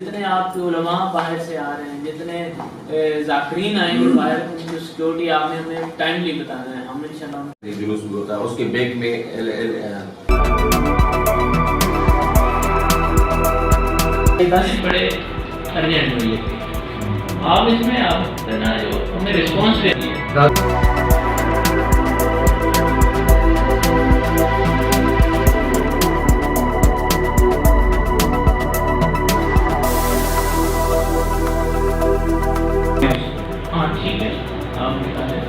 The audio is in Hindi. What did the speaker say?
जितने आपके उलमा बाहर से आ रहे हैं, जितने जाकिरीन आएंगे बाहर, उनकी सिक्योरिटी आपने हमें टाइमली बताना है। हम इंशाल्लाह जुलूस भी होता है, उसके बैग में बड़े अर्जेंट में ये आप इसमें आप ना जो हमें रिस्पॉन्स दे दिए। हाँ ठीक है, आप बता दें।